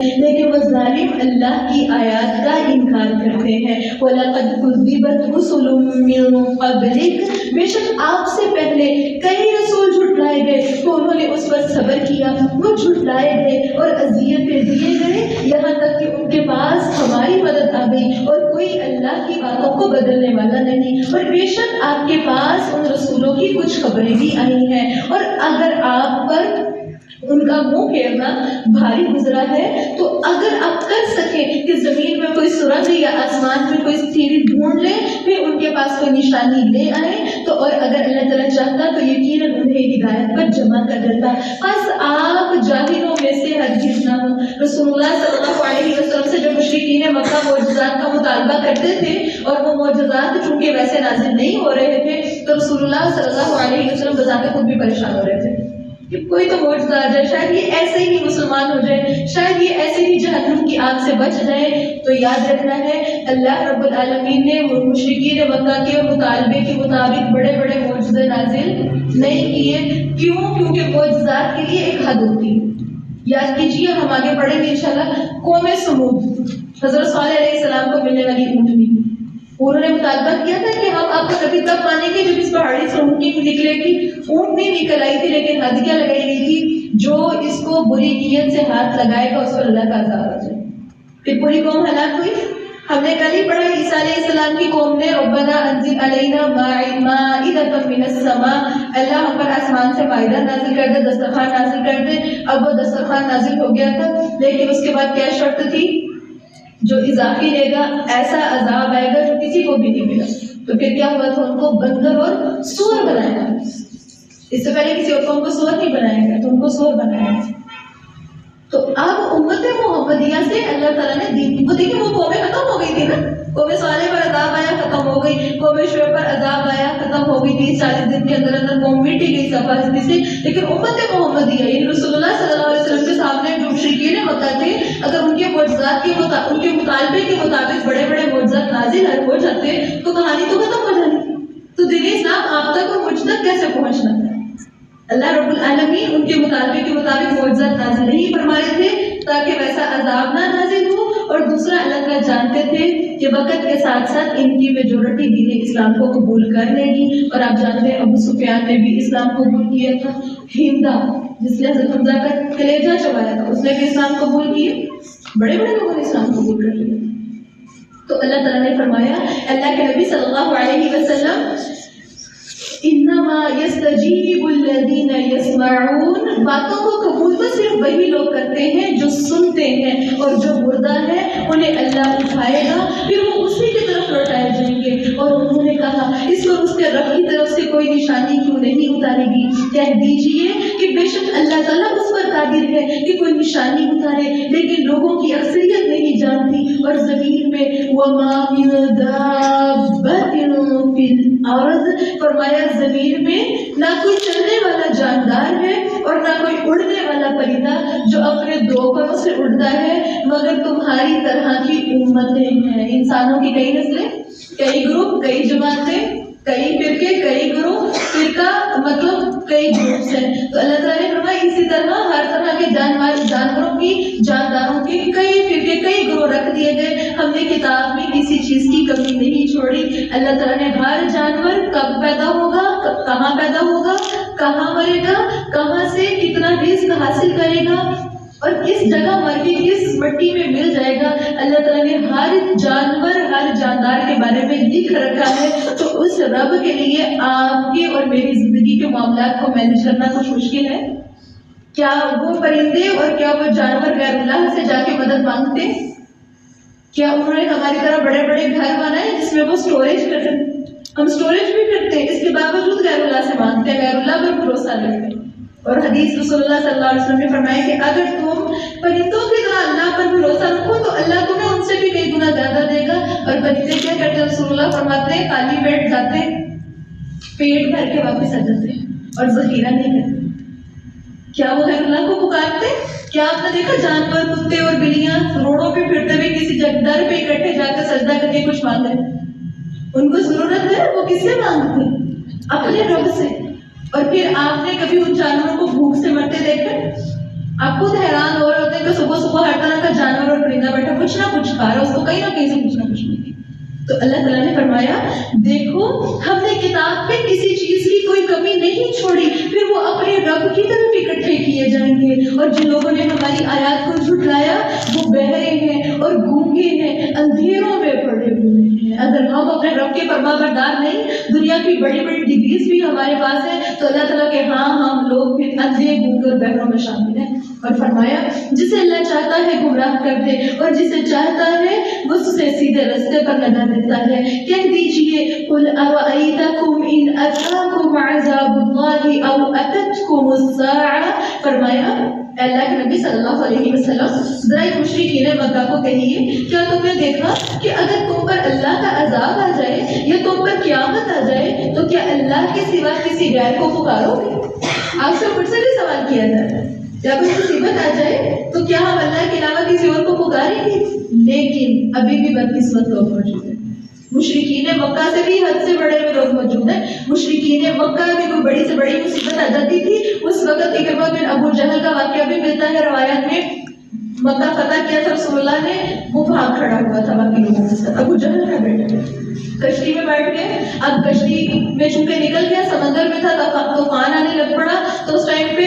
لیکن وہ ظالم اللہ کی آیات کا انکار کرتے ہیں. وَلَقَدْ كُذِّبَتْ رُسُلٌ مِّن قَبْلِكَ، بے شک آپ سے پہلے کئی رسول جھٹلائے گئے تو انہوں نے اس پر صبر کیا، وہ جھٹلائے گئے اور اذیتیں دیے گئے یہاں تک کہ ان کے پاس ہماری مدد آ گئی اور کوئی اللہ کی باتوں کو بدلنے والا نہیں. اور بے شک آپ کے پاس ان رسولوں کی کچھ خبریں بھی آئی ہیں، اور اگر آپ پر ان کا منہ پھیرنا بھاری گزرا ہے تو اگر آپ کر سکیں کہ زمین میں کوئی سرنگ یا آسمان میں کوئی سیڑھی ڈھونڈ لیں پھر ان کے پاس کوئی نشانی لے آئیں تو، اور اگر اللہ تعالیٰ چاہتا تو یقیناً انہیں ہدایت پر جمع کر دیتا. بس آپ جاہلوں میں سے ہرگز نہ ہوں. رسول اللہ صلی اللہ علیہ وسلم سے جو مشرکین مکہ معجزات کا مطالبہ کرتے تھے اور وہ معجزات چونکہ ویسے نازل نہیں ہو رہے تھے تو رسول اللہ صلی اللہ علیہ وسلم بذات خود بھی پریشان ہو رہے تھے کہ کوئی تو معجزہ آ جائے، شاید یہ ایسے ہی مسلمان ہو جائے، شاید یہ ایسے ہی جہنم کی آگ سے بچ جائے. تو یاد رکھنا ہے اللہ رب العالمین نے مشرکین مکہ کے مطالبے کے مطابق بڑے بڑے معجزے نازل نہیں کیے. کیوں؟ کیونکہ معجزات کے لیے ایک حد ہوتی ہے. یاد کیجیے، ہم آگے پڑھیں گے انشاءاللہ. قوم سمود، حضرت صالح علیہ السلام کو ملنے والی اونٹنی، انہوں نے مطالبہ کیا تھا کہ ہم آپ کو کبھی تب مانیں گے جب اس پہاڑی سے اونٹنی نکلے گی. اونٹنی نکل آئی تھی لیکن حد کیا لگائی گئی تھی، جو اس کو بری نیت سے ہاتھ لگائے گا اس پر اللہ کا عذاب آ جائے. پھر پوری قوم ہلاک ہوئی. ہم نے کل ہی پڑھا عیسیٰ علیہ السلام کی قوم نے ربنا انزل علینا مائدۃ من السماء، اللہ ہم پر آسمان سے مائدہ نازل کر دے، دسترخوان نازل کر دے. اب وہ دسترخوان نازل ہو گیا تھا لیکن اس کے بعد کیا شرط تھی؟ جو اضافی لے گا ایسا عذاب آئے گا جو کسی کو بھی نہیں ملا. تو پھر کیا ہوا تھا؟ ان کو بندر اور سور بنایا گا. اس سے پہلے کسی اور قوم کو سور نہیں بنایا گیا تو ان کو سور بنایا گیا. تو اب امت محمدیہ سے اللہ تعالیٰ نے دین کو، دیکھیں وہ قومیں ختم ہو گئی تھی نا. قوم صالح پر عذاب آیا، ختم ہو گئی. قوم شعیب پر عذاب آیا، ختم ہو گئی. 30-40 دن کے اندر اندر قوم مٹ گئی صفا ہستی سے. لیکن امت محمدیہ یعنی رسول اللہ صلی اللہ علیہ وسلم کے سامنے جو مشرکین مکہ تھے، اگر ان کے معجزات کے ان کے مطالبے کے مطابق بڑے بڑے معجزات نازل ہو جاتے تو کہانی تو ختم ہو جاتی. تو دین اسلام آپ تک اور مجھ تک کیسے پہنچنا تھا؟ اللہ رب العالمین ان کے مطالبے کے مطابق معجزات نازل نہیں فرمائے تھے تاکہ ویسا عذاب نہ نازل ہو. اور دوسرا، اللہ تعالیٰ جانتے تھے کہ وقت کے ساتھ ساتھ ان کی میجورٹی دین اسلام کو قبول کر لے گی. اور آپ جانتے ہیں ابو سفیان نے بھی اسلام قبول کیا تھا. ہندا جس نے حضرت حمزہ کا کلیجہ چبایا تھا اس نے بھی اسلام قبول کیا. بڑے بڑے لوگوں نے اسلام قبول کر لیا. تو اللہ تعالیٰ نے فرمایا، اللہ کے نبی صلی اللہ علیہ وسلم، انما یستجیب الذین یسمعون، باتوں کو قبول تو صرف وہی لوگ کرتے ہیں جو سنتے ہیں، اور جو مردہ ہے انہیں اللہ اٹھائے گا پھر وہ اسی کی طرف لوٹائے جائیں گے. اور انہوں نے کہا اس پر اس کے رب کی طرف سے کوئی نشانی کیوں نہیں اتارے گی؟ کہہ دیجئے کہ بے شک اللہ تعالیٰ اس پر قادر ہے کہ کوئی نشانی اتارے، لیکن لوگوں کی اکثریت نہیں جانتی. اور زمین میں وما من دابۃ فی الارض، فرمایا زمین میں نہ کوئی چلنے والا جاندار ہے اور نہ کوئی اڑنے والا پرندہ جو اپنے دو پروں سے اڑتا ہے، مگر تمہاری طرح کی امتیں ہیں. انسانوں کی کئی نسلیں، کئی گروپ، کئی جماعتیں، کئی فرقے، کئی گروہ. فرقہ مطلب کئی گروپس ہیں. تو اللہ تعالیٰ نے فرمایا اسی طرح ہر طرح کے جانوروں کی، جانداروں کے کئی فرقے، کئی گروہ رکھ دیے گئے. ہم نے کتاب میں کسی چیز کی کمی نہیں چھوڑی. اللہ تعالیٰ نے ہر جانور کب پیدا ہوگا، کہاں پیدا ہوگا، کہاں مرے گا، کہاں سے کتنا رزق حاصل کرے گا اور کس جگہ مر کے کس مٹی میں مل جائے گا، اللہ تعالیٰ نے ہر جانور، ہر جاندار کے بارے میں لکھ رکھا ہے. تو اس رب کے لیے آپ کے اور میری زندگی کے معاملات کو مینج کرنا کچھ مشکل ہے؟ کیا وہ پرندے اور کیا وہ جانور غیر اللہ سے جا کے مدد مانگتے؟ کیا انہوں نے ہماری طرح بڑے بڑے گھر بنائے جس میں وہ سٹوریج کرتے ہیں؟ ہم سٹوریج بھی کرتے ہیں، اس کے باوجود غیر اللہ سے مانگتے ہیں، غیر اللہ پر بھروسہ رکھتے ہیں. اور حدیث رسول اللہ صلی اللہ علیہ وسلم نے فرمایا کہ اگر تم پرندوں کی طرح اللہ پر بھروسہ رکھو تو اللہ تمہیں ان سے بھی کئی گنا زیادہ دے گا. اور پرندے کیا کرتے ہیں؟ رسول اللہ فرماتے ہیں خالی پیٹ جاتے ہیں، پیٹ بھر کے واپس آ جاتے ہیں اور ذخیرہ نہیں کرتے. کیا وہ غیر اللہ کو پکارتے؟ کیا آپ نے دیکھا جانور، کتے اور بلیاں روڈوں پہ پھرتے ہوئے کسی در پہ اکٹھے جا کر سجدہ کر کے کچھ مانگ رہے؟ ان کو ضرورت ہے، وہ کس سے مانگتے؟ اپنے رب سے. اور پھر آپ نے کبھی ان جانوروں کو بھوک سے مرتے دیکھا؟ آپ خود حیران ہو رہے ہوتے ہیں کہ صبح صبح ہر طرح کا جانور اور پرندہ بیٹھا کچھ نہ کچھ کھا رہا ہے، اس کو کہیں نہ کہیں سے کچھ نہ کچھ ملے۔ تو اللہ تعالیٰ نے فرمایا دیکھو ہم نے کتاب میں کسی چیز کی کوئی کمی نہیں چھوڑی، پھر وہ اپنے رب کی طرف اکٹھے کیے جائیں گے، اور جن لوگوں نے ہماری آیات کو جھٹلایا وہ بہرے ہیں اور گونگے ہیں، اندھیروں میں پڑے ہوئے ہیں۔ اگر ہم اپنے رب کے فرما بردار نہیں، دنیا کی بڑی بڑی ڈگریز بھی ہمارے پاس ہے، تو اللہ تعالیٰ کہ ہاں ہم لوگ پھر اندھے گونگے اور بہروں میں شامل ہیں۔ اور فرمایا جسے اللہ چاہتا ہے گمراہ کر دے اور جسے چاہتا ہے وہ اسے سیدھے راستے پر لگا دیتا ہے۔ کہہ دیجئے قل ارأیتکم ان اتاکم عذاب اللہ او اتتکم الساعہ، فرمایا اللہ کے نبی صلی اللہ علیہ وسلم ذرا مشرکین مکہ کو کہیے کیا تم نے دیکھا کہ اگر تم پر اللہ کا عذاب آ جائے یا تم پر قیامت آ جائے تو کیا اللہ کے سوا کسی غیر کو پکارو گے؟ آپ سے مجھ سے بھی سوال کیا جاتا ہے، جب کوئی مصیبت آ جائے تو کیا ہم اللہ کے علاوہ کسی اور کو پکاریں گے؟ لیکن ابھی بھی بدقسمت لوگ موجود ہیں، مشرکین مکہ سے بھی حد سے بڑے ہوئے لوگ موجود ہیں۔ مشرکین مکہ میں کوئی بڑی سے بڑی مصیبت آ جاتی تھی، اس وقت اکرمہ بن ابو جہل کا واقعہ بھی ملتا ہے روایت میں۔ مکہ فتح کیا تھا رسول اللہ نے، وہ بھاگ کھڑا ہوا تھا باقی لوگوں کے ساتھ، ابو جہل کا بیٹا کشتی میں بیٹھ گئے۔ اب کشتی میں چونکہ نکل گیا، سمندر میں تھا، طوفان آنے لگ پڑا، تو اس ٹائم پہ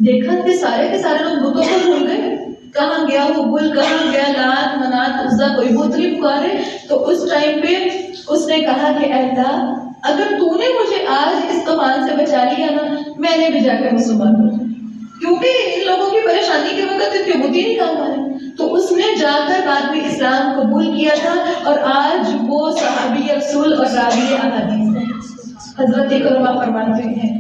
دیکھا کہ سارے کے سارے لوگ بتوں کو بھول گئے، کہاں گیا وہ بل، کہاں گیا لات منات عزا، کوئی بت نہیں پکارے۔ تو اس ٹائم پہ اس نے کہا کہ اے اللہ اگر تو نے مجھے آج اس طوفان سے بچا لیا نا، میں نے بھی جا کر مسلمان ہو جاؤں، کیونکہ ان لوگوں کی پریشانی کے وقت ان کے بت ہی نہیں کام آئے۔ تو اس نے جا کر بعد میں اسلام قبول کیا تھا، اور آج وہ صحابی رسول اور راوی احادیث ہیں۔ حضرت اکرمہ فرماتے ہیں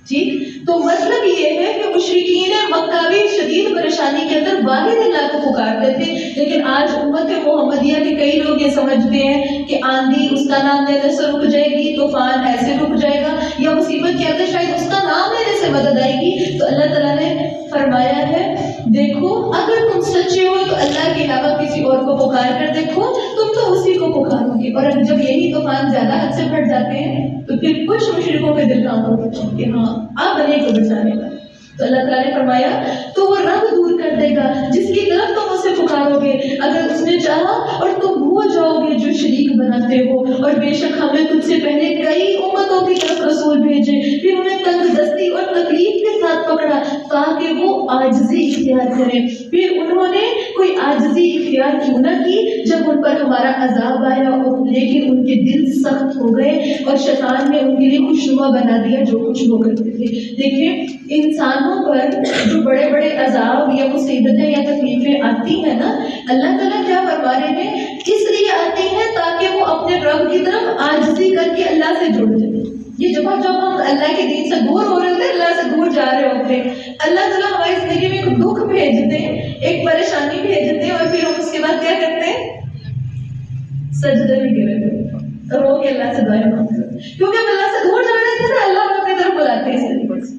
ٹھیک، تو مطلب یہ ہے کہ مشرکین مکہ بھی شدید پریشانی کے اندر واحد اللہ کو پکارتے تھے، لیکن آج امت محمدیہ کے کئی لوگ یہ سمجھتے ہیں کہ آندھی اس کا نام لینے سے رک جائے گی، طوفان ایسے رک جائے گا، یا مصیبت کے اندر شاید اس کا نام لینے سے مدد آئے گی۔ تو اللہ تعالیٰ نے فرمایا ہے دیکھو اگر تم سچے ہو تو اللہ کے علاوہ کسی اور کو پکار کر دیکھو، تم تو اسی کو پکارو گے۔ اور جب یہی طوفان زیادہ حد سے پھٹ جاتے ہیں تو پھر کچھ مشرکوں کے دل کام ہوتے ہیں کہ ہاں آپ بنے کو بچانے کا۔ تو اللہ تعالیٰ نے فرمایا تو وہ رب دور کر دے گا جس کی طرف تم اسے پکارو گے، اگر اس نے چاہا، اور تم بھول جاؤ گے جو شریک بناتے ہو۔ اور بے شک ہم نے تجھ سے پہلے کئی امتوں کی طرف رسول بھیجے، پھر انہیں تنگ دستی اور تکلیف کے ساتھ پکڑا تاکہ وہ عاجزی اختیار کریں، پھر انہوں نے کوئی عاجزی اختیار کیوں نہ کی جب ان پر ہمارا عذاب آیا، لیکن ان کے دل سخت ہو گئے اور شیطان نے ان کے لیے خوشنما بنا دیا جو کچھ وہ کرتے تھے۔ دیکھیں انسانوں پر جو بڑے بڑے عذاب یا مصیبتیں یا تکلیفیں آتی ہیں نا، اللہ تعالیٰ کیا فرما رہے ہیں، اس لیے آتی ہیں تاکہ وہ اپنے رب کی طرف عاجزی کر کے اللہ سے جڑ جائیں۔ یہ جب ہم اللہ کے دین سے دور ہو رہے ہوتے ہیں، اللہ سے دور جا رہے ہوتے ہیں، اللہ تعالیٰ ہماری زندگی میں ایک دکھ بھیجتے ہیں، ایک پریشانی بھیجتے ہیں، اور پھر ہم اس کے بعد کیا کرتے ہیں، سجدے میں گر رہے رو کے اللہ سے دعائیں مانگتے ہیں، کیونکہ ہم اللہ سے دور جا رہے تھے نا، اللہ ہم اپنی طرف بلاتے ہیں اس طریقے سے۔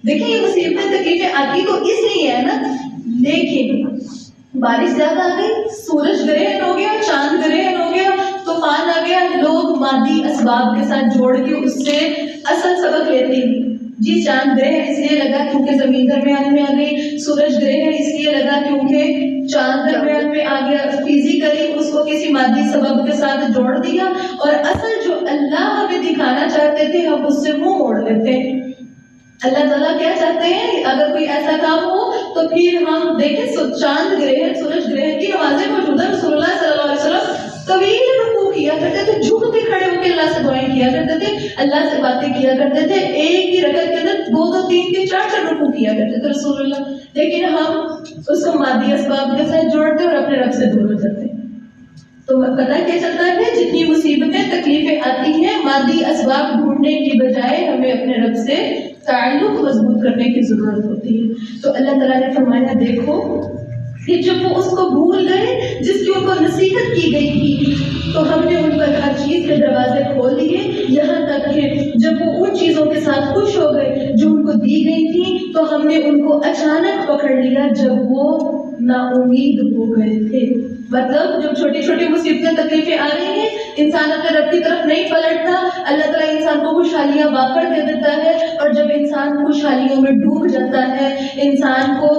دیکھیں یہ مصیبتیں تکلیفیں آتی تو اس لیے ہے نا، لیکن بارش زیادہ آ گئی، سورج گرہن ہو گیا، چاند گرہن ہو گیا، طوفان آ گیا، لوگ مادی اسباب کے ساتھ جوڑ کے اس سے اصل سبق لیتے ہیں۔ جی چاند گرہن اس لیے لگا کیونکہ زمین درمیان میں آ گئی، سورج گرہن اس لیے لگا کیونکہ چاند درمیان میں آ گیا، فزیکلی اس کو کسی مادی سبب کے ساتھ جوڑ دیا، اور اصل جو اللہ ہمیں دکھانا چاہتے تھے ہم اس سے منہ موڑ لیتے ہیں۔ اللہ تعالیٰ کیا چاہتے ہیں، اگر کوئی ایسا کام ہو تو پھر ہم دیکھیں چاند گرہن، سورج گرہن کی نمازیں موجود ہیں، رسول اللہ صلی اللہ علیہ وسلم طویل رکوع کیا کرتے تھے، جھک کے کھڑے ہو کے اللہ سے دعائیں کیا کرتے تھے، اللہ سے باتیں کیا کرتے تھے، ایک ہی رکعت کے اندر 2 3 4 رکوع کیا کرتے تھے رسول اللہ، لیکن ہم اس کو مادی اسباب کے ساتھ جوڑتے اور اپنے رب سے دور ہو جاتے ہیں۔ تو پتہ کیا چلتا ہے، جتنی مصیبتیں تکلیفیں آتی ہیں، مادی اسباب ڈھونڈنے کی بجائے ہمیں اپنے رب سے تعلق مضبوط کرنے کی ضرورت ہوتی ہے۔ تو اللہ تعالیٰ نے فرمایا دیکھو کہ جب وہ اس کو بھول گئے جس کی ان کو نصیحت کی گئی تھی، تو ہم نے ان پر ہر چیز کے دروازے کھول دیے، یہاں تک کہ جب وہ ان چیزوں کے ساتھ خوش ہو گئے جو ان کو دی گئی تھی، تو ہم نے ان کو اچانک پکڑ لیا جب وہ نا امید ہو گئے تھے۔ مطلب جب چھوٹی چھوٹی مصیبتیں تکلیفیں آ رہی ہیں، انسان اپنے رب کی طرف نہیں پلٹتا، اللہ تعالیٰ انسان کو خوشحالیاں واپر دے دیتا ہے، اور جب انسان خوشحالیوں میں ڈوب جاتا ہے، انسان کو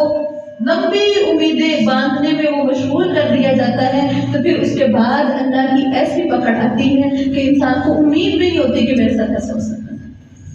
لمبی امیدیں باندھنے میں وہ مشغول کر دیا جاتا ہے، تو پھر اس کے بعد اللہ کی ایسی پکڑ آتی ہے کہ انسان کو امید بھی نہیں ہوتی کہ میرے ساتھ ایسا ہو سکتا ہے۔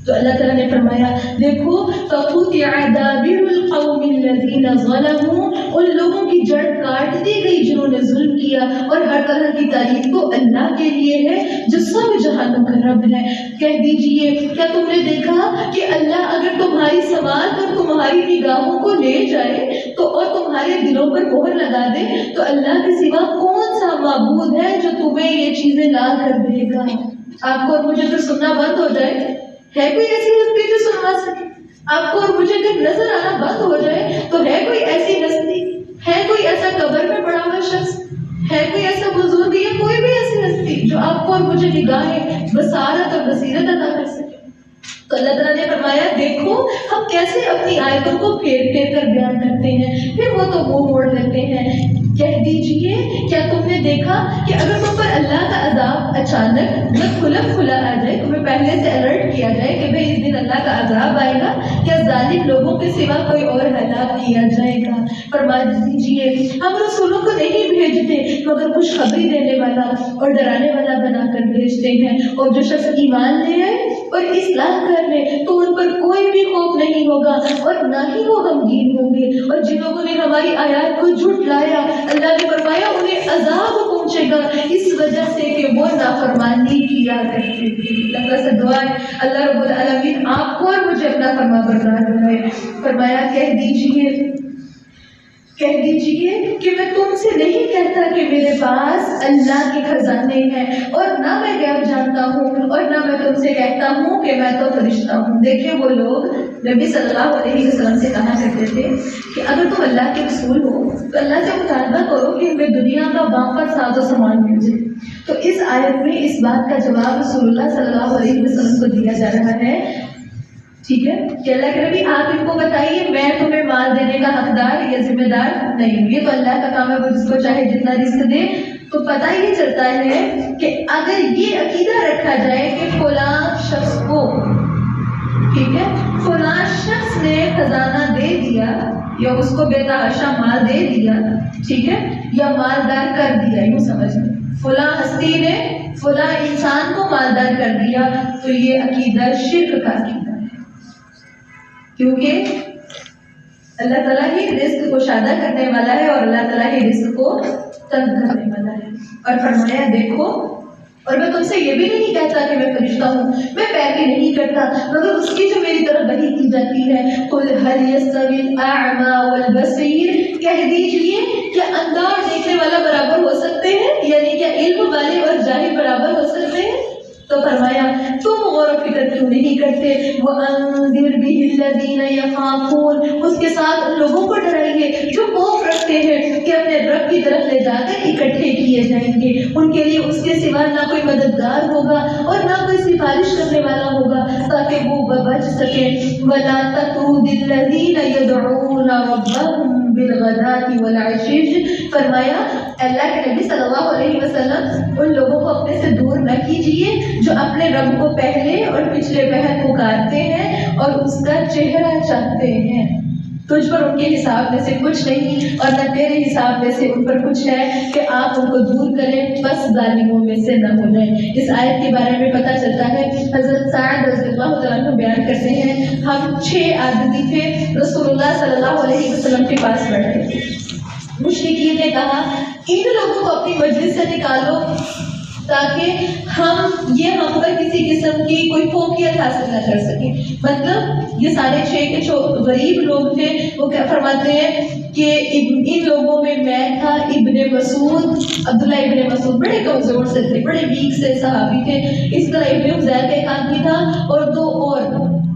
تو اللہ تعالیٰ نے فرمایا دیکھو فَقُطِعَ دَابِرُ الْقَوْمِ الَّذِينَ ظَلَمُوا، ان لوگوں کی جڑ کاٹ دی گئی جنہوں نے ظلم کیا، اور ہر طرح کی تعریف تو اللہ کے لیے ہے جو سب جہانوں کا رب ہے۔ کہہ دیجئے کیا تم نے دیکھا کہ اللہ اگر تمہاری سماعت اور تمہاری نگاہوں کو لے جائے تو اور تمہارے دلوں پر مہر لگا دے، تو اللہ کے سوا کون سا معبود ہے جو تمہیں یہ چیزیں لا کر دے گا؟ آپ کو اور مجھے تو سننا بند ہو جائے، ہے کوئی ایسی ہستی جو سنوا سکے؟ آپ کو اور مجھے جب نظر آنا بند ہو جائے تو ہے کوئی ایسی ہستی، ہے کوئی ایسا قبر میں پڑا ہوا شخص، ہے کوئی ایسا بزرگ یا کوئی بھی ایسی ہستی جو آپ کو اور مجھے نگاہیں بصارت اور بصیرت عطا کر سکے؟ تو اللہ تعالیٰ نے فرمایا دیکھو ہم کیسے اپنی آیتوں کو پھیر پھیر کر بیان کرتے ہیں، پھر وہ تو منہ موڑ لیتے ہیں۔ کہہ دیجئے کیا تم نے دیکھا کہ اگر تم پر اللہ کا عذاب اچانک یا کھلا کھلا آ جائے، تمہیں پہلے سے الرٹ کیا جائے کہ بھئی اس دن اللہ کا عذاب آئے گا، کیا ظالم لوگوں کے سوا کوئی اور ہلاک کیا جائے گا؟ فرما دیجئے ہم رسولوں کو نہیں بھیجتے مگر خوشخبری دینے والا اور ڈرانے والا بنا کر بھیجتے ہیں، اور جو شخص ایمان لے آئے اور اصلاح کر لے تو ان پر کوئی بھی خوف نہیں ہوگا اور نہ ہی وہ غمگین ہوں گے، اور جن لوگوں نے ہماری آیات کو جھٹلایا اللہ نے فرمایا انہیں عذاب پہنچے گا اس وجہ سے کہ وہ نافرمانی کیا کرتے تھے۔ اللہ سے دعا ہے اللہ رب العالمین آپ کو اور مجھے اپنا فرما بردار بنائے۔ فرمایا کہہ دیجئے کہ میں تم سے نہیں کہتا کہ میرے پاس اللہ کے خزانے ہیں، اور نہ میں غیب جانتا ہوں، اور نہ میں تم سے کہتا ہوں کہ میں تو فرشتہ ہوں۔ دیکھیں وہ لوگ نبی صلی اللہ علیہ وسلم سے کہا کرتے تھے کہ اگر تم اللہ کے رسول ہو تو اللہ سے مطالبہ کرو کہ ہمیں دنیا کا باقی ساز و سامان مل جائے۔ تو اس آیت میں اس بات کا جواب رسول اللہ صلی اللہ علیہ وسلم کو دیا جا رہا ہے، ٹھیک ہے، کہ اللہ کے نبی آپ ان کو بتائیے میں تمہیں مال دینے کا حقدار یا ذمہ دار نہیں ہوں، یہ تو اللہ کا کام ہے، وہ جس کو چاہے جتنا رزق دے۔ تو پتہ یہ چلتا ہے کہ اگر یہ عقیدہ رکھا جائے کہ فلاں شخص کو، ٹھیک ہے، فلاں شخص نے خزانہ دے دیا یا اس کو بے تحاشا مال دے دیا، ٹھیک ہے، یا مالدار کر دیا، یوں سمجھ لیں فلاں ہستی نے فلاں انسان کو مالدار کر دیا، تو یہ عقیدہ شرک کا عقیدہ ہے، کیونکہ اللہ تعالیٰ ہی رزق کو شادہ کرنے والا ہے اور اللہ تعالیٰ ہی رزق کو تنگ کرنے والا ہے۔ اور فرمایا دیکھو، اور میں تم سے یہ بھی نہیں کہتا کہ میں فرشتہ ہوں، میں پیروی نہیں کرتا مگر اس کی جو میری طرف وحی کی جاتی ہے۔ قل هل يستوي الاعمى والبصير، کہہ دیجئے کیا اندھا اور دیکھنے والا برابر ہو سکتے ہیں، یعنی کیا علم والے اور جاہل برابر ہو سکتے ہیں؟ تو فرمایا تم غور و فکر کیوں نہیں کرتے؟ وَأَنذِرْ بِهِ الَّذِينَ يَخَافُونَ، اس کے ساتھ ان لوگوں کو ڈرائیے جو خوف رکھتے ہیں کہ اپنے رب کی طرف لے جا کر اکٹھے کیے جائیں گے، ان کے لیے اس کے سوا نہ کوئی مددگار ہوگا اور نہ کوئی سفارش کرنے والا ہوگا تاکہ وہ بچ سکے۔ وَلَا تَطْرُدِ الَّذِينَ يَدْعُونَ رَبَّهُمْ بِالْغَدَاةِ وَالْعَشِيِّ، فرمایا اللہ کے نبی صلی اللہ علیہ وسلم ان لوگوں کو اپنے سے دور نہ کیجیے جو اپنے رب کو پہلے اور پچھلے پہر پکارتے ہیں اور اس کا چہرہ چاہتے ہیں۔ تجھ پر ان کے حساب میں سے کچھ نہیں اور نہ تیرے حساب میں سے ان پر کچھ ہے کہ آپ ان کو دور کریں، بس ظالموں میں سے نہ ہو جائیں۔ اس آیت کے بارے میں پتہ چلتا ہے، حضرت سعد رضی اللہ تعالیٰ عنہ بیان کرتے ہیں ہم 6 آدمی تھے، رسول اللہ صلی اللہ علیہ وسلم کے پاس بیٹھے تھے۔ مشرکین نے کہا ان لوگوں کو اپنی مجلس سے نکالو تاکہ ہم پر کسی قسم کی کوئی فوقیت حاصل نہ کر سکیں۔ مطلب یہ سارے 6 کے غریب لوگ تھے، وہ کیا فرماتے ہیں کہ ان لوگوں میں تھا ابن مسعود، عبداللہ ابن مسعود بڑے کمزور سے تھے، بڑے ویک سے صحابی تھے، اس طرح ابن عزیر کا ایک آدمی تھا اور 2 اور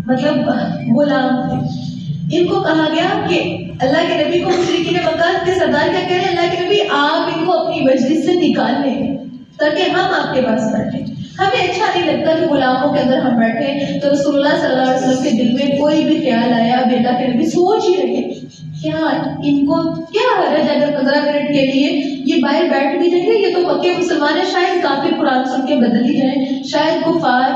مطلب غلام تھے۔ ان کو کہا گیا کہ اللہ کے نبی کو مشرکین مکہ کے سردار کیا کہہ رہے ہیں؟ اللہ کے نبی آپ ان کو اپنی مجلس سے نکال لیں تاکہ ہم آپ کے پاس بیٹھیں۔ ہمیں اچھا نہیں لگتا کہ غلاموں کے اندر ہم بیٹھے، تو رسول اللہ صلی اللہ علیہ وسلم کے دل میں کوئی بھی خیال آیا، اب اللہ کے نبی سوچ ہی رہے کیا ان کو کیا حرج اگر 15 منٹ کے لیے یہ باہر بیٹھ بھی جائیں گے، یہ تو پکے مسلمان ہیں، شاید کافر قرآن سن کے بدل ہی جائیں، شاید کفار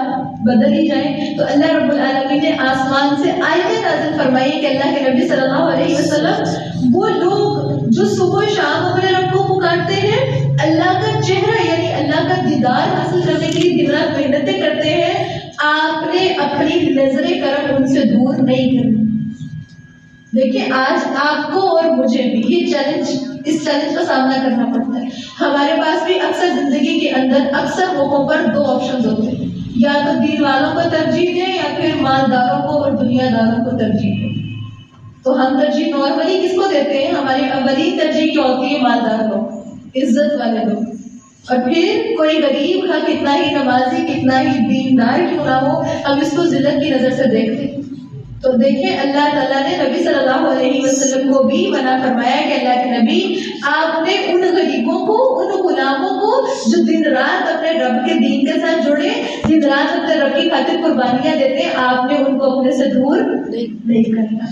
بدل ہی جائیں۔ تو اللہ رب العالمین نے آسمان سے آیتیں نازل فرمائی کہ اللہ کے نبی صلی اللہ علیہ وسلم وہ لوگ جو صبح شام اپنے رب کو پکارتے ہیں، اللہ کا چہرہ یعنی اللہ کا دیدار حاصل کرنے کے لیے دن رات محنتیں کرتے ہیں، آپ نے اپنی نظر کرم ان سے دور نہیں کرنی۔ دیکھیں آج آپ کو اور مجھے بھی یہ اس چیلنج کا سامنا کرنا پڑتا ہے۔ ہمارے پاس بھی اکثر زندگی کے اندر اکثر موقعوں پر دو آپشنز ہوتے ہیں، یا تو دین والوں کو ترجیح دیں یا پھر مالداروں کو اور دنیا داروں کو ترجیح دیں۔ تو ہم ترجیح نارملی کس کو دیتے ہیں؟ ہماری اولین ترجیح کیا ہوتی ہے؟ مالدار لوگ، عزت والے لوگ، اور پھر کوئی غریب کا کتنا ہی نمازی کتنا ہی دیندار کیوں نہ ہو، ہم اس کو ذلت کی نظر سے دیکھتے ہیں۔ تو دیکھیں اللہ تعالیٰ نے نبی صلی اللہ علیہ وسلم کو بھی منع فرمایا کہ اللہ کے نبی آپ نے ان غریبوں کو، ان غلاموں کو جو دن رات اپنے رب کے دین کے ساتھ جڑے، دن رات اپنے رب کی خاطر قربانیاں دیتے، آپ نے ان کو اپنے سے دور نہیں کرنا۔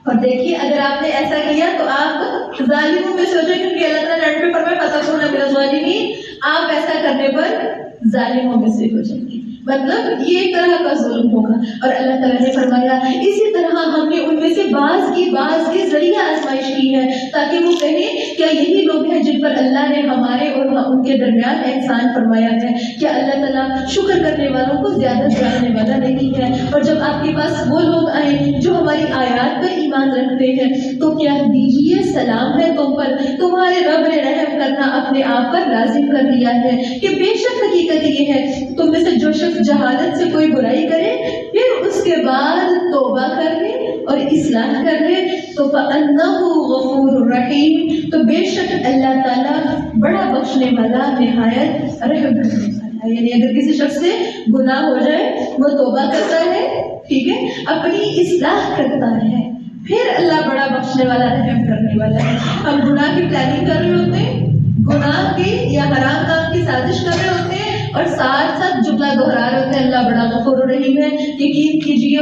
اور دیکھیے اگر آپ نے ایسا کیا تو آپ ظالموں میں سے ہو جائیں، کیونکہ اللہ تعالیٰ نے پہ فرمایا فَتَكُونَ مِنَ الظَّالِمِينَ، آپ ایسا کرنے پر ظالموں میں سے ہو جائیں گے، مطلب یہ ایک طرح کا ظلم ہوگا۔ اور اللہ تعالیٰ نے فرمایا اسی طرح ہم نے ان میں سے بعض کے ذریعہ آزمائش کی ہے تاکہ وہ کہیں کیا یہی لوگ ہیں جن پر اللہ نے ہمارے اور ان کے درمیان احسان فرمایا ہے؟ کیا اللہ تعالیٰ شکر کرنے والوں کو زیادہ جاننے والا نہیں ہے؟ اور جب آپ کے پاس وہ لوگ آئیں جو ہماری آیات پر ایمان رکھتے ہیں تو کیا دیجیے سلام ہے تم پر، تمہارے رب نے رحم کرنا اپنے آپ پر لازم کر دیا ہے کہ بے شک حقیقت یہ ہے تم میں سے جو شخص جہالت سے کوئی برائی کرے پھر اس کے بعد توبہ کر لے اور اصلاح کر لے تو فَأَنَّهُ غَفُورٌ رَحِيمٌ، تو بے شک اللہ تعالیٰ بڑا بخشنے والا نہایت رحم کرنے والا ہے۔ یعنی اگر کسی شخص سے گناہ ہو جائے وہ توبہ کرتا ہے، ٹھیک ہے، اپنی اصلاح کرتا ہے، پھر اللہ بڑا بخشنے والا رحم کرنے والا ہے۔ ہم گناہ کی پلاننگ کر رہے ہوتے ہیں، گناہ کی یا حرام کام کی سازش کر رہے ہوتے ہیں اور ساتھ ساتھ جملہ دہرا رہے ہوتے ہیں اللہ بڑا غفور الرحیم ہے۔ یقین کیجیے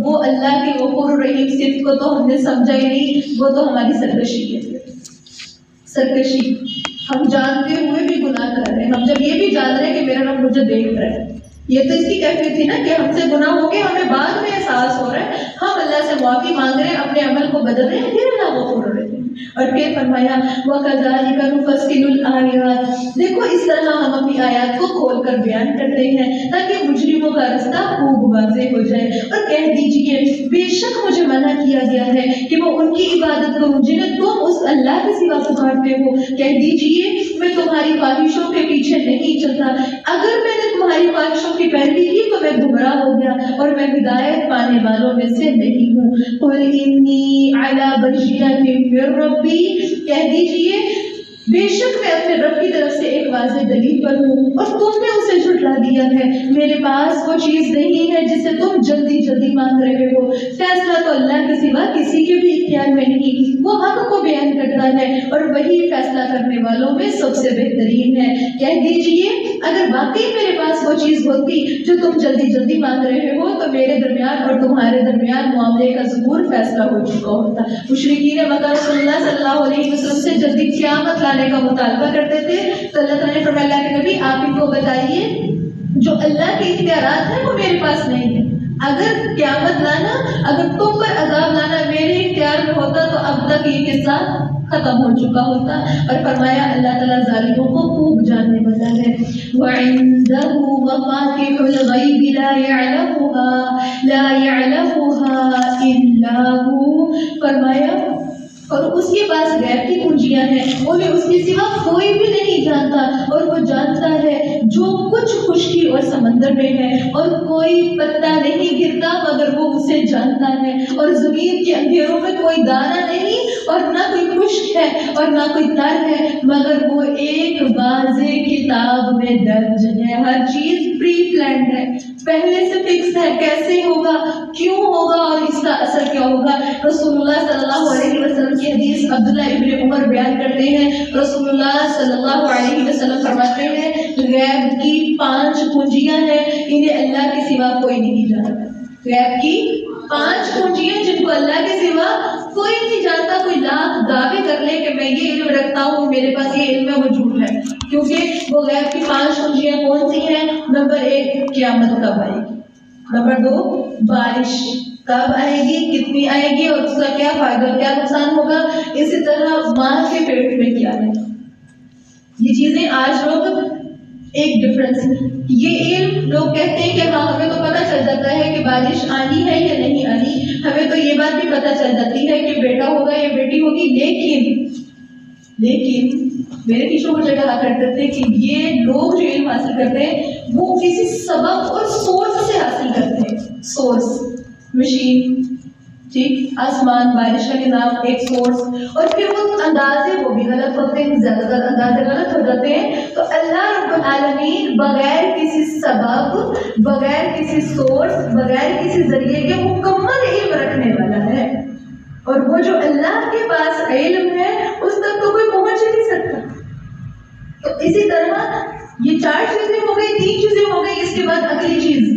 وہ اللہ کے غفور الرحیم صفت کو تو ہم نے سمجھا ہی نہیں، وہ تو ہماری سرکشی ہے، سرکشی۔ ہم جانتے ہوئے بھی گناہ کر رہے ہیں، ہم جب یہ بھی جان رہے ہیں کہ میرا رب مجھے دیکھ رہا ہے، یہ تو اس کی کیفیت تھی نا کہ ہم سے گناہ ہو گئے، ہمیں بعد میں احساس ہو رہا ہے، ہم اللہ سے معافی مانگ رہے ہیں، اپنے عمل کو بدل رہے ہیں، پھر اللہ غفور الرحیم۔ اور پھر فرمایا وَكَذَلِكَ نُفَصِّلُ الْآيَاتِ، دیکھو اس طرح ہم اپنی آیات کو کھول کر بیان کرتے ہیں تاکہ مجرموں کا رستہ خوب واضح ہو جائے۔ اور کہہ دیجئے بے شک مجھے منع کیا گیا ہے کہ وہ ان کی عبادت کروں جنہیں تم اس اللہ کے سوا پکارتے ہو۔ کہہ دیجئے میں تمہاری خواہشوں کے پیچھے نہیں چلتا، اگر میں نے تمہاری خواہشوں کی پیروی کی تو میں گمراہ ہو گیا اور میں ہدایت پانے والوں میں سے نہیں ہوں۔ قُلْ إِنِّي عَلَى بَيِّنَةٍ مِّن رَّبِّي، کہہ دیجئے بے شک میں اپنے رب کی طرف سے ایک واضح دلیل پر ہوں اور تم نے اسے جھٹلا دیا ہے۔ میرے پاس وہ چیز نہیں ہے جسے تم جلدی جلدی مانگ رہے ہو، فیصلہ تو اللہ کے سوا کسی کے بھی اختیار میں نہیں، وہ حق کو بیان کرتا ہے اور وہی فیصلہ کرنے والوں میں سب سے بہترین ہے۔ کہہ دیجئے اگر واقعی میرے پاس وہ چیز ہوتی جو تم جلدی جلدی مانگ رہے ہو تو میرے درمیان اور تمہارے درمیان معاملے کا ظہور فیصلہ ہو چکا ہوتا۔ مشرکین مکہ رسول اللہ صلی اللہ علیہ وسلم سے جلدی قیامت لانے کا مطالبہ کرتے تھے تو اللہ تعالیٰ نے فرمایا اللہ کے نبی آپ ان کو بتائیے جو اللہ کے اختیارات ہیں وہ میرے پاس نہیں ہے، اگر قیامت لانا، اگر تم پر عذاب لانا میرے اختیار میں ہوتا تو اب تک یہ قصہ ختم ہو چکا ہوتا۔ اور فرمایا اللہ تعالیٰ ظالموں کو خوب جاننے والا ہے۔ وَعِندَهُ مَفَاتِحُ الْغَيْبِ لَا يَعْلَمُهَا إِلَّا هُوَ، فرمایا اور اس کے پاس غیب کی کنجیاں ہیں، انہیں اس کے سوا کوئی بھی نہیں جانتا، اور وہ جانتا ہے جو کچھ خشکی اور سمندر میں ہے، اور کوئی پتا نہیں گرتا مگر وہ اسے جانتا ہے، اور زمین کے اندھیروں میں کوئی دانہ نہیں اور نہ کوئی خشک ہے اور نہ کوئی تر ہے، مگر وہ ایک واضح کتاب میں درج ہے۔ ہر چیز پری پلانڈ ہے، پہلے سے فکس ہے، کیسے ہوگا، کیوں ہوگا اور اس کا اثر کیا ہوگا۔ رسول اللہ صلی اللہ علیہ وسلم کی حدیث عبداللہ ابن عمر بیان کرتے ہیں، رسول اللہ صلی اللہ علیہ وسلم فرماتے ہیں غیب کی 5 کنجیاں ہیں، انہیں اللہ کے سوا کوئی نہیں جانتا۔ غیب کی 5 کنجیاں جن کو اللہ کے سوا کوئی نہیں جانتا۔ کوئی لاکھ دعوے کر لے کہ میں یہ علم رکھتا ہوں، میرے پاس یہ علم ہے، وہ جھوٹ ہے، کیونکہ وہ غیب کی 5 کنجیاں کون سی ہیں؟ نمبر 1 قیامت کب آئے گی، نمبر 2 بارش کب آئے گی، کتنی آئے گی اور اس کا کیا فائدہ اور کیا نقصان ہوگا، اسی طرح ماں کے پیٹ میں کیا ہے۔ یہ چیزیں آج لوگ ایک ڈفرنس ہے، یہ علم لوگ کہتے ہیں کہ ہاں ہمیں تو پتہ چل جاتا ہے کہ بارش آنی ہے یا نہیں آنی، ہمیں تو یہ بات بھی پتہ چل جاتی ہے کہ بیٹا ہوگا یا بیٹی ہوگی، لیکن میرے ٹیچر مجھے کہا کرتے تھے کہ یہ لوگ جو علم حاصل کرتے ہیں وہ کسی سبب اور سورس سے حاصل کرتے ہیں۔ سورس مشین، ٹھیک، آسمان، بارش کا نظام ایک سورس، اور پھر وہ اندازے وہ بھی غلط ہوتے ہیں، زیادہ تر اندازے غلط ہو جاتے ہیں۔ تو اللہ رب العالمین بغیر کسی سبب، بغیر کسی سورس، بغیر کسی ذریعے کے مکمل علم رکھنے والا ہے، اور وہ جو اللہ کے پاس علم ہے اس تک تو کوئی پہنچ ہی نہیں سکتا۔ تو اسی طرح یہ 4 چیزیں ہو گئی، 3 چیزیں ہو گئی، اس کے بعد اگلی چیز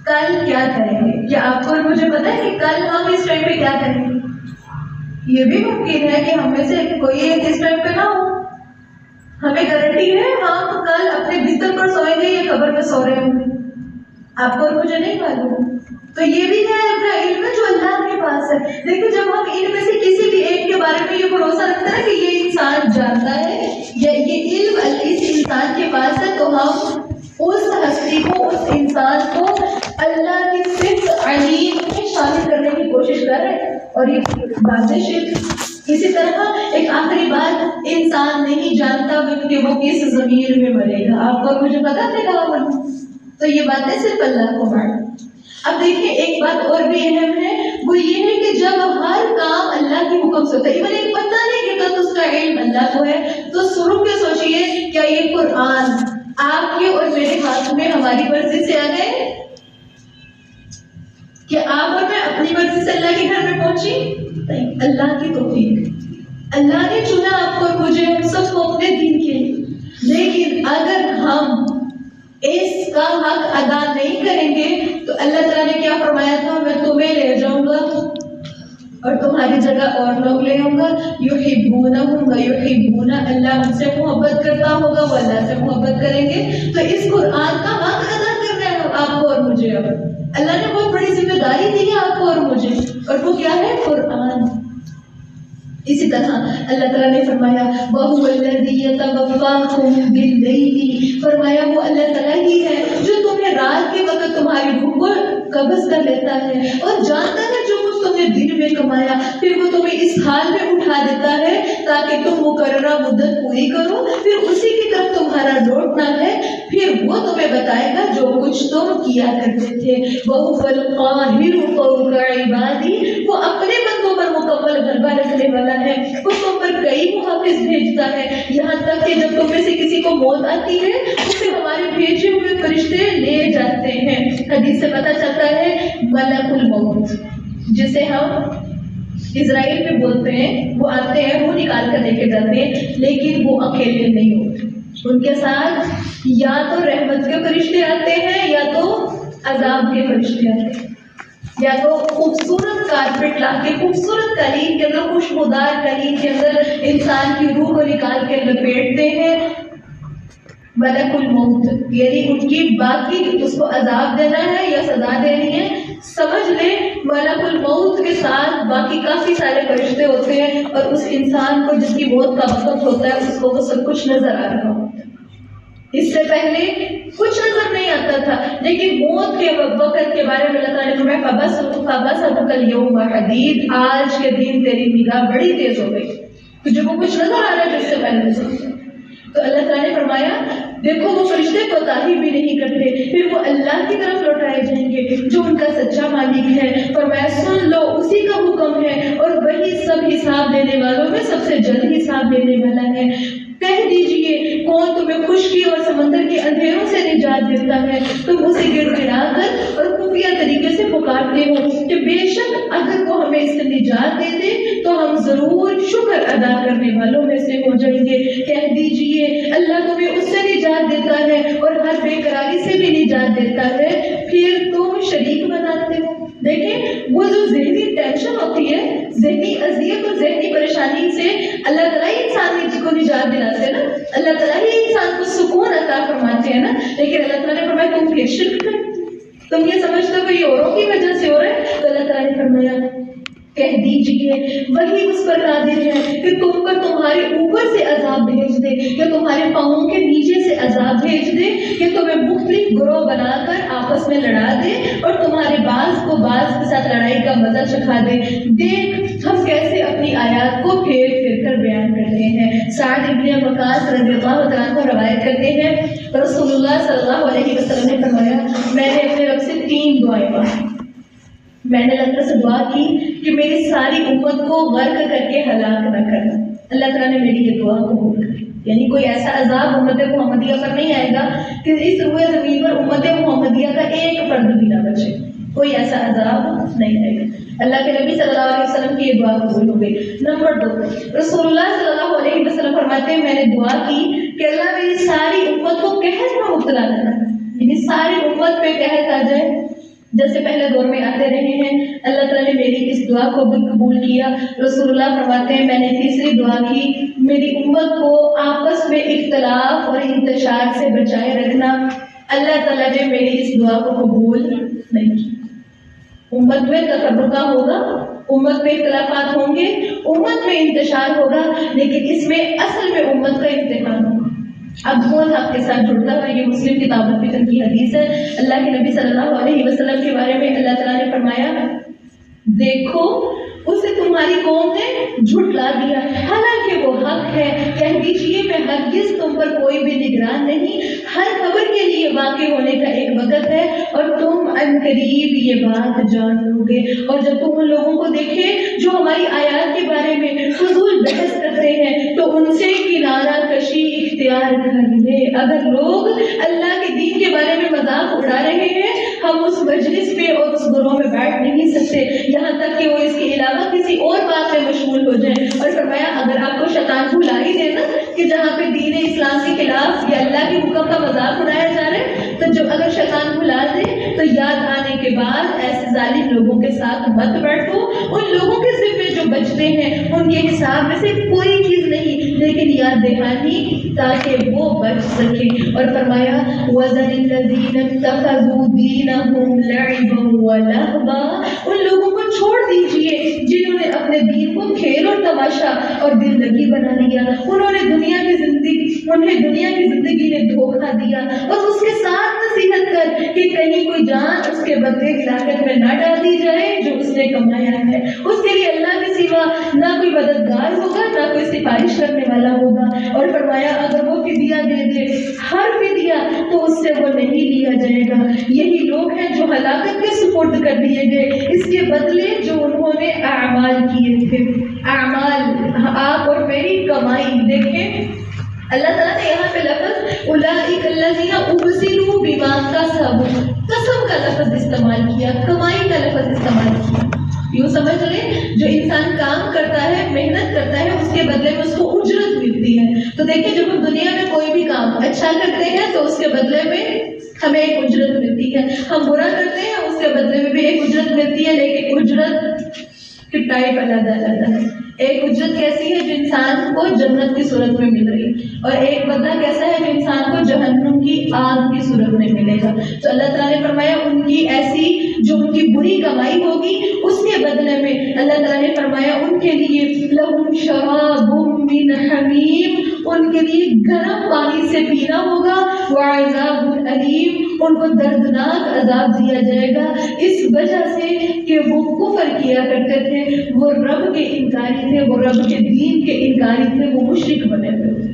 کل کیا کریں گے۔ کیا آپ کو اور مجھے پتا ہے کہ کل ہم اس ٹائم پہ کیا کریں گے؟ یہ بھی ممکن ہے کہ ہم میں سے کوئی اس ٹائم پہ نہ ہو، ہمیں گارنٹی ہے ہم کل اپنے بستر پر سوئیں گے یا قبر میں سو رہے ہوں گے، آپ کو اور مجھے نہیں معلوم۔ تو یہ بھی ہے اپنا علم جو اللہ کے پاس ہے۔ دیکھیں جب ہم ان میں سے کسی بھی ایک کے بارے میں یہ بھروسہ رکھتے ہیں کہ یہ انسان جانتا ہے یا یہ علم اس انسان کے پاس ہے، تو ہم اس ہستی کو، اس انسان کو اللہ کی صفت علیم میں شامل کرنے کی کوشش کر رہے ہیں، اور یہ واضح شرک۔ اسی طرح ایک آخری بات، انسان نہیں جانتا کہ وہ کس ضمیر میں مرے گا، آپ کو مجھے پتا ہے کہاں مرنا، تو یہ باتیں صرف اللہ کو معلوم۔ اب دیکھیں ایک بات اور بھی اہم ہے، وہ یہ ہے کہ جب ہر کام اللہ کے حکم سے ہوتا ہے، ایون ایک پتہ نہیں کہ تو اس کا علم اللہ کو ہے، تو شروع کے سوچئے کیا یہ قرآن آپ کے اور میرے ہاتھ میں ہماری مرضی سے آ گئے کہ آپ اور میں اپنی مرضی سے اللہ کے گھر میں پہنچی؟ نہیں، اللہ کی توفیق، اللہ نے چنا آپ کو اور مجھے، ہم سب کو اپنے دین کے لیے۔ لیکن اگر ہم اس کا حق ادا نہیں کریں گے تو اللہ تعالیٰ نے کیا فرمایا تھا، میں تمہیں لے جاؤں گا اور تمہاری جگہ اور لوگ لے آؤں گا، یحبونہم ویحبون، اللہ ان سے محبت کرتا ہوگا، وہ اللہ سے محبت کریں گے۔ تو اس قرآن کا حق ادا کرنا ہے آپ کو اور مجھے، اب اللہ نے بہت بڑی ذمہ داری دی ہے آپ کو اور مجھے، اور وہ کیا ہے؟ قرآن۔ اسی طرح اللہ تعالیٰ نے فرمایا وَهُوَ الَّذِي يَتَوَفَّاكُم بِاللَّيْلِ، فرمایا وہ اللہ تعالیٰ ہی ہے جو تمہیں رات کے وقت تمہاری روح کو قبض کر لیتا ہے، اور جانتا ہے جو کچھ تم نے دن میں کمایا، پھر وہ تمہیں اس حال میں اٹھا دیتا ہے تاکہ تم مقررہ مدت پوری کرو، پھر اسی کی طرف تمہارا لوٹنا ہے، پھر وہ تمہیں بتائے گا جو کچھ تم کیا کرتے تھے۔ وَهُوَ الْقَاهِرُ فَوْقَ عِبَادِهِ، وہ اپنے بندوں پر مکمل غلبہ رکھنے والا ہے، وہ تم پر کئی محافظ بھیجتا ہے، یہاں تک کہ جب تم میں سے کسی کو موت آتی ہے اسے ہمارے بھیجے ہوئے فرشتے لے جاتے ہیں۔ حدیث سے پتہ چلتا ہے ملک الموت، جسے ہم اسرائیل میں بولتے ہیں، وہ آتے ہیں، وہ نکال کر لے کے جاتے ہیں، لیکن وہ اکیلے نہیں ہوتے، ان کے ساتھ یا تو رحمت کے فرشتے آتے ہیں یا تو عذاب کے فرشتے آتے ہیں، یا تو خوبصورت کارپیٹ لا کے، خوبصورت قالین کے اندر، خوشبودار قالین کے اندر انسان کی روح کو نکال کے لپیٹتے ہیں ملک الموت، یعنی ان کی باقی اس کو عذاب دینا ہے یا سزا دینی ہے، سمجھ لیں ملک الموت کے ساتھ باقی کافی سارے فرشتے ہوتے ہیں، اور اس انسان کو جس کی موت کا وقت ہوتا ہے اس کو وہ سب کچھ نظر آ رہا ہوتا ہے۔ اس سے پہلے کچھ نظر نہیں آتا تھا، لیکن موت کے وقت کے بارے میں اللہ تعالیٰ نے فرمایا فَبَصَرُكَ الْيَوْمَ حَدِيدٌ، آج کے دن تیری نگاہ بڑی تیز ہو گئی، تجھے وہ کچھ نظر آ رہا ہے جس سے پہلے نہیں۔ تو اللہ تعالیٰ نے فرمایا دیکھو وہ فرشتے کوتاہی بھی نہیں کرتے، پھر وہ اللہ کی طرف لوٹائے جائیں گے جو ان کا سچا مالک ہے۔ فرمایا سن لو اسی کا حکم ہے اور وہی سب حساب دینے والوں میں سب سے جلد حساب دینے والا ہے۔ کہہ دیجئے کون تمہیں خشکی اور سمندر کے اندھیروں سے نجات دیتا ہے، تم اسے گڑ گڑا کر اور خفیہ طریقے سے پکارتے ہو کہ بے شک اگر وہ ہمیں اس سے نجات دے دے تو ہم ضرور شکر ادا کرنے والوں میں سے ہو جائیں گے۔ کہہ دیجئے اللہ تمہیں اس سے نجات دیتا ہے اور ہر بے قراری سے بھی نجات دیتا ہے، پھر تم شریک بناتے ہو۔ دیکھیں وہ جو ذہنی ٹینشن ہوتی ہے، ذہنی اذیت اور ذہنی پریشانی سے اللہ تعالیٰ ہی انسان کو نجات دلاتے ہیں نا، اللہ تعالیٰ ہی انسان کو سکون عطا فرماتے ہیں نا، لیکن اللہ تعالیٰ نے فرمایا تم پھر شرک کرتے، تم یہ سمجھتے ہو یہ اوروں کی وجہ سے ہو رہا ہے، تو اللہ تعالیٰ نے فرمایا کہہ دیجئے وہی اس پر قادر ہے کہ تم پر تمہارے اوپر سے عذاب بھیج دے یا تمہارے پاؤں کے نیچے سے عذاب بھیج دے کہ تمہیں مختلف گروہ بنا کر آپس میں لڑا دے اور تمہارے بعض کو بعض کے ساتھ لڑائی کا مزہ چکھا دے۔ دیکھ ہم کیسے اپنی آیات کو پھیر پھیر کر بیان کرتے ہیں۔ سعد ابن وقاص رضی اللہ تعالیٰ عنہ روایت کرتے ہیں رسول اللہ صلی اللہ علیہ وسلم نے فرمایا میں نے اپنے رب سے 3 دعائیں مانگی، میں نے اللہ سے دعا کی کہ میری ساری امت کو غرق کر کے ہلاک نہ کرنا۔ اللہ تعالیٰ نے میری یہ دعا قبول کر، یعنی کوئی ایسا عذاب امت محمدیہ پر نہیں آئے گا کہ اس روئے زمین پر امت محمدیہ کا ایک فرد بھی نہ بچے، کوئی ایسا عذاب نہیں آئے گا۔ اللہ کے نبی صلی اللہ علیہ وسلم کی یہ دعا قبول ہو گئی۔ نمبر 2، رسول اللہ صلی اللہ علیہ وسلم فرماتے ہیں میں نے دعا کی کہ اللہ میری ساری امت کو قحط میں مبتلا نہ کرنا، یعنی ساری امت پہ قحط آ جائے جیسے پہلے دور میں آتے رہے ہیں۔ اللہ تعالیٰ نے میری اس دعا کو بھی قبول کیا۔ رسول اللہ فرماتے ہیں میں نے تیسری دعا کی میری امت کو آپس میں اختلاف اور انتشار سے بچائے رکھنا۔ اللہ تعالیٰ نے میری اس دعا کو قبول نہیں کی۔ امت میں تفرقہ ہوگا، امت میں اختلافات ہوں گے، امت میں انتشار ہوگا، لیکن اس میں اصل میں امت کا امتحان ہوگا۔ اب کون آپ کے ساتھ جڑتا ہے؟ یہ مسلم کتاب الفتن کی حدیث ہے۔ اللہ کے نبی صلی اللہ علیہ وسلم کے بارے میں اللہ تعالیٰ نے فرمایا دیکھو اسے تمہاری قوم نے جھٹلا دیا حالانکہ وہ حق ہے، کہہ دیجیے میں ہرگز تم پر کوئی بھی نگران نہیں، ہر خبر کے لیے واقع ہونے کا ایک وقت ہے اور تم عنقریب یہ بات جان لو گے۔ اور جب تم ان لوگوں کو دیکھے جو ہماری آیات کے بارے میں فضول بحث کرتے ہیں تو ان سے کنارہ کشی اختیار کر لے۔ اگر لوگ اللہ کے دین کے بارے میں مذاق اڑا رہے ہیں ہم اس مجلس پہ اور اس گروہ میں بیٹھ نہیں سکتے یہاں تک کہ وہ اس کے علاوہ کسی اور بات میں مشغول ہو جائیں۔ اور فرمایا اگر آپ کو شیطان بھلا ہی دے نا کہ جہاں پہ دین اسلام کے خلاف یا اللہ کے حکم کا مذاق اڑایا جا رہا ہے تو جب اگر شیطان بھلا دے تو یاد آنے کے بعد ایسے ظالم لوگوں کے ساتھ مت بیٹھو۔ ان لوگوں کے ذمے جو بچتے ہیں ان کے حساب میں سے کوئی چیز نہیں لیکن یاد دہانی تاکہ وہ بچ سکے۔ اور فرمایا وَذَرِ الَّذِينَ اتَّخَذُوا دِينَهُمْ لَعِبًا وَلَهْوًا، ان لوگوں کو چھوڑ دیجئے جنہوں نے اپنے دین کو کھیل اور تماشا اور دل لگی بنا لیا۔ انہیں دنیا کی زندگی نے دھوکہ دیا اور اس کے ساتھ نصیحت کر کہ کہیں کوئی جان اس کے بدلے ہلاکت میں نہ ڈال دی جائے جو اس نے کمایا ہے۔ اس کے لیے اللہ کے سوا نہ کوئی مددگار ہوگا نہ کوئی سفارش کرنے والا ہوگا۔ اور فرمایا اگر وہ فدیہ دے دے ہر فدیہ تو اس سے وہ نہیں لیا جائے گا۔ یہی لوگ ہیں جو ہلاکت کے سپرد کر دیے گئے اس کے بدلے جو انہوں نے اعمال کیے تھے۔ اعمال آپ اور میری کمائی۔ دیکھیں اللہ تعالیٰ نے یہاں پہ لفظ اولئک الذین ابسلوا بما کسبوا، قسم کا لفظ استعمال کیا، کمائی کا لفظ استعمال کیا۔ یوں سمجھ لیں جو انسان کام کرتا ہے محنت کرتا ہے اس کے بدلے میں اس کو اجرت ملتی ہے۔ تو دیکھیں جب ہم دنیا میں کوئی بھی کام اچھا کرتے ہیں تو اس کے بدلے میں ہمیں ایک اجرت ملتی ہے، ہم برا کرتے ہیں اس کے بدلے میں بھی ایک اجرت ملتی ہے، لیکن اجرت کی ٹائپ الگ الگ ہے۔ ایک اجرت کیسی ہے جو انسان کو جنت کی صورت میں مل رہی اور ایک بدلہ کیسا ہے جو انسان کو جہنم کی آگ کی صورت میں ملے گا۔ تو اللہ تعالیٰ نے فرمایا ان کی ایسی جو ان کی بری کمائی ہوگی اس کے بدلے میں اللہ تعالیٰ نے فرمایا ان کے لیے لہم شراب من حمیم، ان کے لیے گرم پانی سے پینا ہوگا، وعذاب علیم، ان کو دردناک عذاب دیا جائے گا اس وجہ سے کہ وہ کفر کیا کرتے تھے، وہ رب کے انکاری تھے، وہ رب کے دین کے انکاری تھے، وہ مشرک بنے ہوئے تھے۔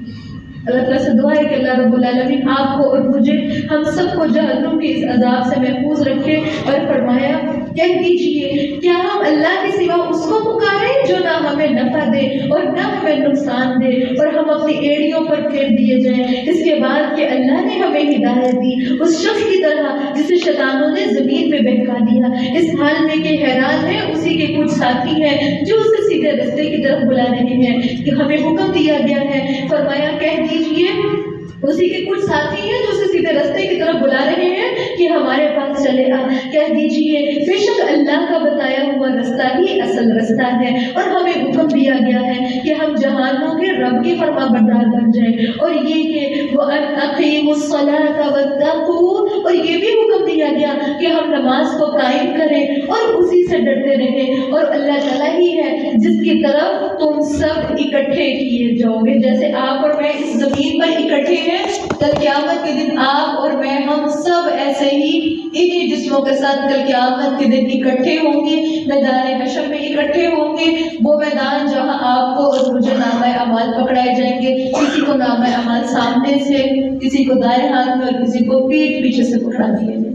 اللہ تعالیٰ سے دعا ہے کہ اللہ رب العالمین آپ کو اور مجھے ہم سب کو جہنم کے اس عذاب سے محفوظ رکھے۔ اور فرمایا کہہ دیجئے کیا ہم اللہ کے سوا اس کو پکاریں جو نہ ہمیں نفع دے اور نہ ہمیں نقصان دے اور ہم اپنی ایڑیوں پر پھیر دیے جائیں، اس کے بعد کہ اللہ نے ہمیں ہدایت دی اس شخص کی طرح جسے شیطانوں نے زمین پہ بہکا دیا، اس حال میں کہ حیران ہے اسی کے کچھ ساتھی ہیں جو اسے سیدھے رستے کی طرف بلا رہے ہیں کہ ہمیں حکم دیا گیا ہے، فرمایا کہہ دیجئے اسی کے کچھ ساتھی ہیں جو اسے سیدھے رستے کی طرف بلا رہے ہیں کہ ہمارے پاس چلے آ، کہہ دیجئے بے شک اللہ کا بتایا ہوا رستہ ہی اصل رستہ ہے اور ہمیں حکم دیا گیا ہے کہ ہم جہانوں کے رب کے فرما بردار بن جائیں، اور یہ کہ وَأَنْ أَقِيمُوا الصَّلَاةَ وَاتَّقُوا، اور یہ بھی حکم دیا گیا کہ ہم نماز کو قائم کریں اور اسی سے ڈرتے رہیں، اور اللہ تعالیٰ ہی ہے جس کی طرف تم سب اکٹھے کیے جاؤ گے، جیسے آپ اور میں اس زمین پر اکٹھے ہیں، کل قیامت کے دن آپ اور میں ہم سب ایسے ہی انہی جسموں کے ساتھ کل قیامت کے دن اکٹھے ہوں گے، میدان حشر میں اکٹھے ہوں گے، وہ میدان جہاں آپ کو اور مجھے نامہ اعمال پکڑائے جائیں گے، کسی کو نامہ اعمال سامنے سے، کسی کو دائیں ہاتھ میں اور کسی کو پیٹھ پیچھے سے پکڑا دیے گے،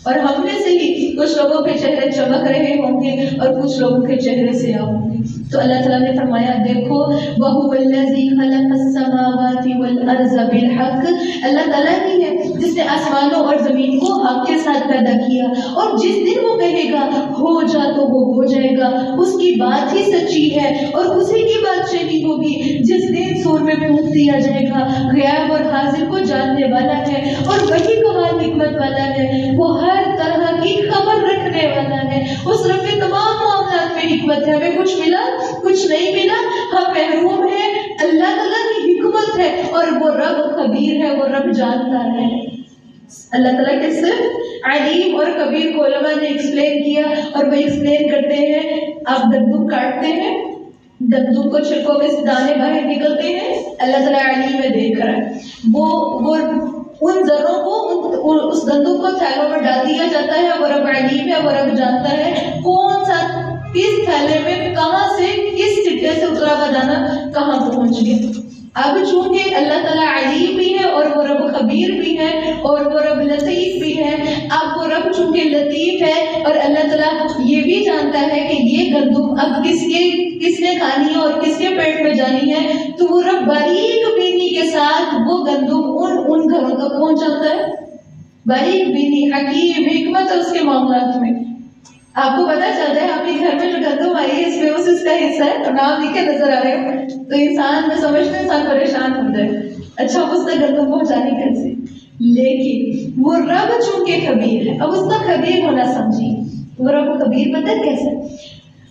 اور ہم میں سے ہی کچھ لوگوں کے چہرے چمک رہے ہوں گے اور کچھ لوگوں کے چہرے سیاہ ہوں گے۔ تو اللہ تعالیٰ نے فرمایا دیکھو وَهُوَ الَّذِي خَلَقَ السَّمَاوَاتِ وَالْأَرْضَ بِالْحَقِّ، اللہ تعالیٰ ہی ہے جس نے آسمانوں اور زمین کو حق کے ساتھ پیدا کیا، اور جس دن وہ کہے گا ہو جا تو وہ ہو جائے گا، اس کی بات ہی سچی ہے اور اسی کی بات صحیح ہوگی، جس دن سور میں پھونک دیا جائے گا، غیب اور حاضر کو جاننے والا ہے اور وہی کمال حکمت والا ہے، وہ ہر طرح کی خبر رکھنے والا ہے، اس رب کے تمام معاملات میں حکمت ہے، ہمیں کچھ ملا کچھ نہیں ملا ہم محروم ہیں، اللہ تعالیٰ کی حکمت ہے اور وہ رب خبیر ہے، وہ رب جانتا ہے۔ اللہ تعالیٰ کے صرف علیم اور خبیر کو علماء نے ایکسپلین کیا، اور وہ ایکسپلین کرتے ہیں آپ گندم کاٹتے ہیں، گندم کو چھلکوں میں سے دانے باہر نکلتے ہیں، اللہ تعالیٰ علیم میں دیکھ رہا ہے، وہ ان ذروں کو اس گندم کو تھیلوں میں ڈال دیا جاتا ہے، وہ رب علیم ہے، وہ رب جانتا ہے کون سا کس تھیلے میں کہاں سے کس سٹے سے اترا ہوا دانا کہاں پہنچ گیا۔ اب چونکہ اللہ تعالیٰ علیم بھی ہے اور وہ رب خبیر بھی ہے اور وہ رب لطیف بھی ہے، اب وہ رب چونکہ لطیف ہے اور اللہ تعالیٰ یہ بھی جانتا ہے کہ یہ گندم اب کس نے کھانی ہے اور کس کے پیٹ میں جانی ہے، تو وہ رب باریک بینی کے ساتھ وہ گندم ان گھروں تک پہنچ جاتا ہے، باریک بینی حکیم حکمت ہے اس کے معاملات میں۔ آپ کو پتہ چلتا ہے آپ کے گھر میں جو گندم آئی ہے اس میں اس کا حصہ ہے اور نام لکھے نظر آ رہے ہو تو انسان میں سمجھتے انسان پریشان ہوتا ہے، اچھا اس کا گندم پہنچانی کیسے، لیکن وہ رب چونکہ خبیر ہے، اب اس کا خبیر ہونا سمجھیے، وہ رب خبیر پتہ ہے کیسے،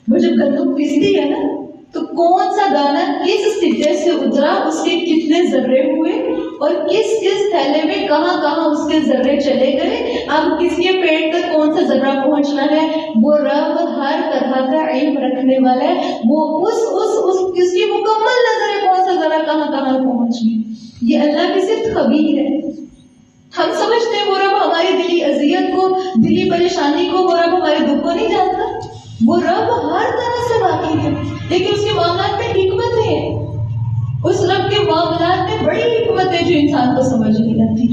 وہ جب گندم پیستی ہے نا تو کون سا دانا کس سٹے سے اترا، اس کے کتنے ذرے ہوئے اور کس تھیلے میں کہاں کہاں اس کے ذرے چلے گئے، اب کس کے پیٹ تک کون سا ذرہ پہنچنا ہے، وہ رب ہر طرح کا علم رکھنے والا ہے، وہ اس کی مکمل نظر ہے کون سا ذرہ کہاں کہاں پہنچ گئی، یہ اللہ کی صرف خبیر ہے۔ ہم سمجھتے ہیں وہ رب ہماری دلی اذیت کو، دلی پریشانی کو، وہ رب ہمارے دکھ کو نہیں جانتا، وہ رب ہر طرح سے واقف ہے، لیکن اس کے معاملات میں حکمت ہے، اس رب کے معاملات میں بڑی حکمت ہے جو انسان کو سمجھ نہیں آتی۔